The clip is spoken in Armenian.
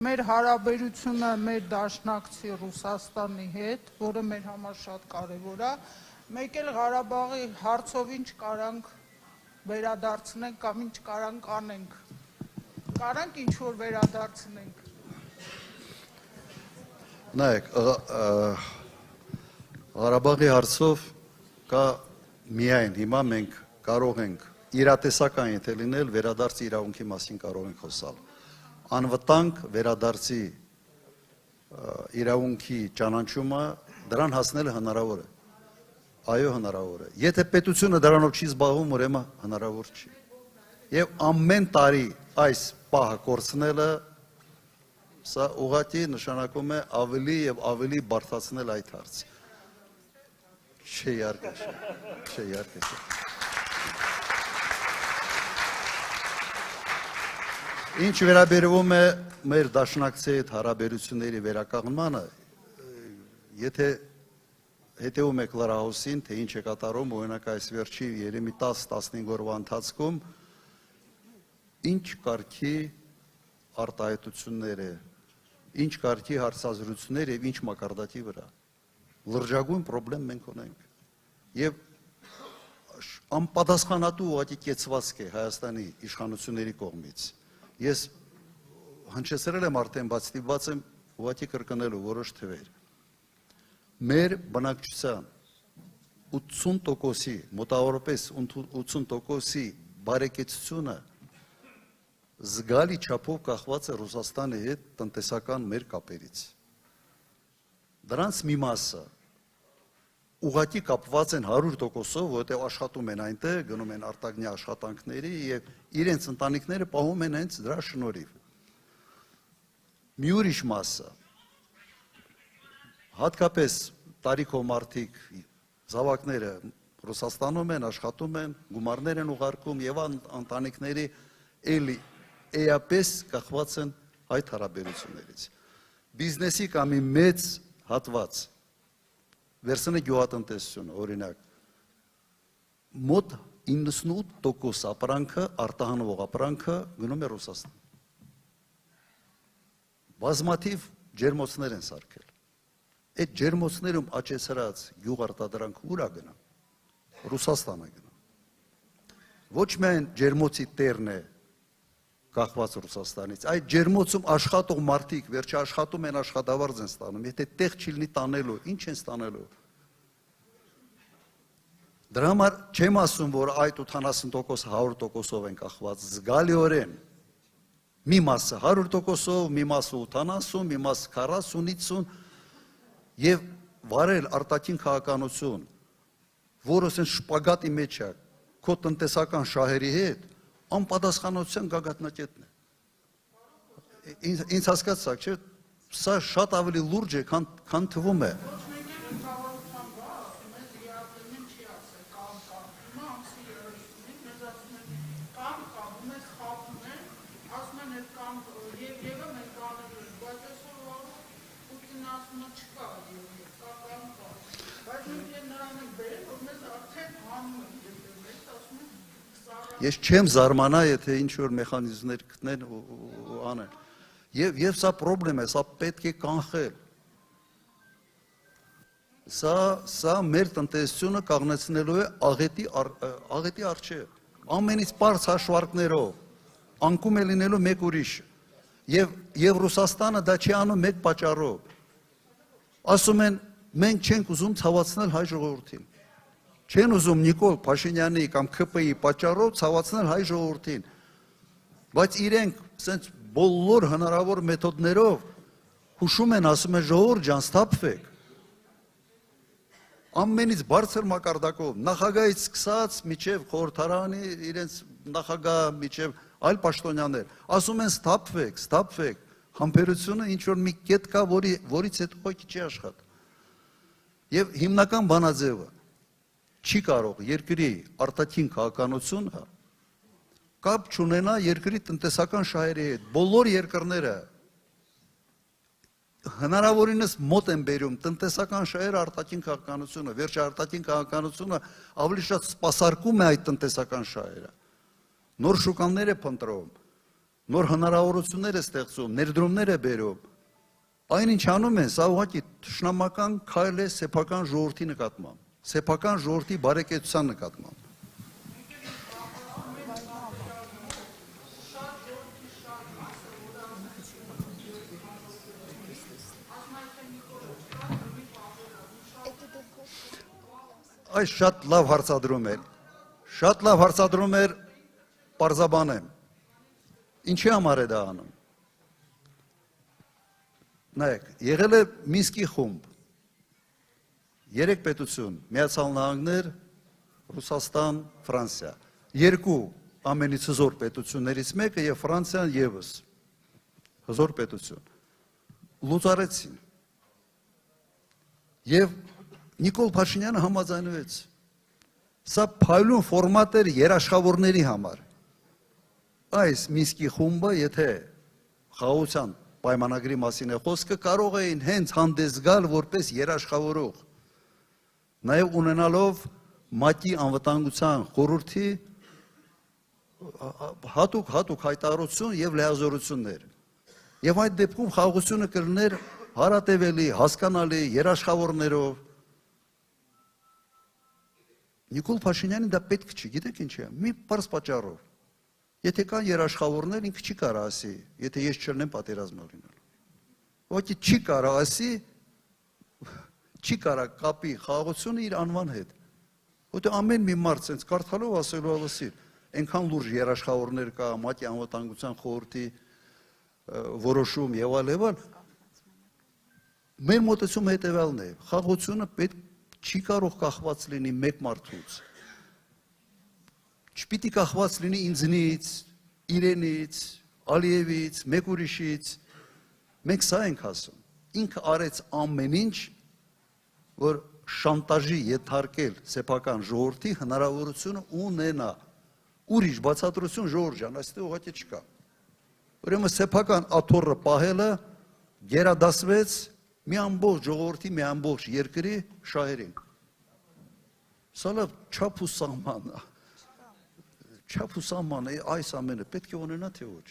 Մեր հարաբերությունը մեր դաշնակցի Ռուսաստանի հետ, որը մեր համար շատ կարևոր է, մեկ էլ Ղարաբաղի հարցով ինչ կարանք վերադարձնենք կամ ինչ կարանք անենք, կարանք ինչ-որ վերադարձնենք։ Նայեք, Ղարաբաղի հարցով կա միայն հիմա մենք կարող ենք իրատեսական եթե լինել վերադարձի իրավունքի մասին կարող ենք խոսալ։ Անվտանգ վերադարձի իրավունքի ճանաչումը դրան հասնելը հնարավոր է։ Այո, հնարավոր է։ Եթե պետությունը դրանով չի զբաղվում, ուրեմն հնարավոր չի։ Եվ ամեն տարի այս պահը կորցնելը սա ուղղակի նշանակում է ավելի եւ ավելի բարդացնել այդ հարցը։ Չէ, իհարկե չէ։ Չէ, իհարկե չէ։ Ինչ վերաբերվում է մեր դաշնակցի հետ հարաբերությունների վերականգնմանը, եթե հետևում եք լրահոսին, թե ինչ է կատարում, օրինակ այս վերջի երեմի 10-15 օրվա ընթացքում, ինչ կարգի արտահայտություններ է, ինչ կարգի հարցազրույցներ եւ ինչ մակարդակի վրա։ Լրջագույն խնդրեմ մենք ունենք։ Եվ անպատասխանատու ուղղակի կեցվածք է Հայաստանի իշխանությունների կողմից։ Ես հնչեցրել եմ արդեն, բայց ստիպված եմ ուղղակի կրկնելու որոշ թվեր։ Մեր բնակչության 80%-ի, մոտավորապես 80%-ի բարեկեցությունը զգալի չափով կախված է Ռուսաստանի հետ տնտեսական մեր կապերից։ Դրանց մի մասը ուղղակի կապված են 100%-ով, որտեղ աշխատում են այնտեղ, գնում են արտագնի աշխատանքների եւ իրենց ընտանիքները պահում են հենց դրա շնորհիվ։ Մի ուրիշ մասը հատկապես տարիքով մարդիկ զավակները Ռուսաստանում են, աշխատում են, գումարներ են ուղարկում եւ ընտանիքների էապես կախված են այդ հարաբերություններից։ Բիզնեսի կամ մի մեծ հատված վերցնի գյուղատնտեսությունը, օրինակ, մոտ 98% ապրանքը, արտահանվող ապրանքը գնում է Ռուսաստան։ Բազմաթիվ ջերմոցներ են սարքել։ Այդ ջերմոցներում աճեցրած գյուղարտադրանքը ուր է գնում։ Ռուսաստան է գնում։ Ոչ միայն ջերմոցի տերն է կախված Ռուսաստանից, այդ ջերմոցում աշխատող մարդիկ վերջի աշխատում են, աշխատավարձ են ստանում, եթե տեղ չի լինի տանելու, ինչ են ստանելու։ Դրա համար չեմ ասում, որ այդ 80% 100%-ով են կախված, զգալիորեն մի մասը 100%-ով, մի մասը 80, մի մասը 40-50 եւ վարել արտաքին քաղաքականություն, որը ասեն շպագատի մեջ է, քո տնտեսական շահերի հետ, անպատասխանության գագաթնակետն է։ Ինձ հասկացաք, չէ՞, սա շատ ավելի լուրջ է, քան թվում է։ Ես չեմ զարմանա, եթե ինչ-որ մեխանիզմներ գտնեն ու անեն։ Եվ սա պրոբլեմ է, սա պետք է կանխել։ Սա մեր տնտեսությունը կանգնեցնելու է աղետի առջև։ Ամենից պարզ հաշվարկներով, անկում է լինելու մեկ ուրիշը։ Եվ Ռուսաստանը դա չի անում մեկ պատճառով։ Ասում են, մենք չենք ուզում ցավացնել հայ ժողովրդին։ Չեն ուզում Նիկոլ Փաշինյանի կամ ՔՊ-ի պատճառով ցավացնել հայ ժողովրդին, բայց իրենք սենց բոլոր հնարավոր մեթոդներով հուշում են, ասում են ժողովուրդ ջան, սթափվեք։ Ամենից բարձր մակարդակով, նախագահից սկսած միջև խորհրդարանի իրենց նախագահ, միջև այլ պաշտոնյաներ, ասում են սթափվեք, համբերությունը ինչ որ մի կետ կա, որից հետո ոքի չի աշխատի։ Եվ հիմնական բանաձևը չի կարող երկրի արտաքին քաղաքականությունը կապ չունենա երկրի տնտեսական շահերի հետ։ Բոլոր երկրները հնարավորինս մոտ են բերում տնտեսական շահերը արտաքին քաղաքականությունը, վերջի արտաքին քաղաքականությունը ավելի շատ սպասարկում է այդ տնտեսական շահերը։ Նոր շուկաներ է փնտրում, նոր հնարավորություններ է ստեղծում, ներդրումներ է բերում։ Այն ինչ անում են, սա ուղղակի թշնամական քայլ է սեփական ժողովրդի նկատմամբ, սեփական ժողովրդի բարեկեցության նկատմամբ։ Այս շատ լավ հարցադրում էր, պարզաբանեմ։ Ինչի համար է դա անում։ Նայեք, եղել է Մինսկի խումբ, 3 պետություն, Միացյալ Նահանգներ, Ռուսաստան, Ֆրանսիա, 2 ամենից հզոր պետություններից մեկը եւ Ֆրանսիան եւս հզոր պետություն, լուծարեցին։ Եվ Նիկոլ Փաշինյանը համաձայնվեց։ Սա փայլուն ֆորմատ էր երաշխավորների համար։ Այս Մինսկի խումբը, եթե խաղաղության պայմանագրի մասին է խոսքը, կարող էին հենց հանդես գալ որպես երաշխավորող, նաև ունենալով ՄԱԿ-ի անվտանգության խորհրդի հատուկ հայտարարություն եւ լիազորություններ։ Եվ այդ դեպքում խաղաղությունը կլիներ հարատևելի, հասկանալի, երաշխավորներով։ Նիկոլ Փաշինյանին դա պետք չի, գիտեք ինչ է, մի պարզ պատճառով։ Եթե կան երաշխավորներ, ինքը չի կարող ասի, եթե ես չլինեմ պատերազմը լինելու։ Ուղղակի չի կարող ասի, չի կարող կապի խաղաղությունը իր անվան հետ։ Որտեղ ամեն մի մարդ sense կարդալով ասելու ավասիր, այնքան լուրջ երաշխավորներ կա, ՄԱԿ-ի անվտանգության խորհրդի որոշում եւ այլ։ Մեր մոտեցումը հետեւյալն է, խաղաղությունը պետք չի կարող կախված լինի մեկ մարդուց։ Չպիտի կախված լինի ինձնից, իրենից, Ալիևից, մեկ ուրիշից։ Մենք սա ենք ասում։ Ինքը արեց ամեն ինչ, որ շանտաժի ենթարկել սեփական ժողովրդի հնարավորությունը ունենա։ Ուրիշ բացատրություն ժողովուրդ ջան, այստեղ ուղղակի չկա։ Ուրեմն սեփական աթոռը պահելը գերադասվեց մի ամբողջ ժողովրդի, մի ամբողջ երկրի շահերին։ Սա լավ չափ ու սահման է, այս ամենը պետք է ունենա թե ոչ։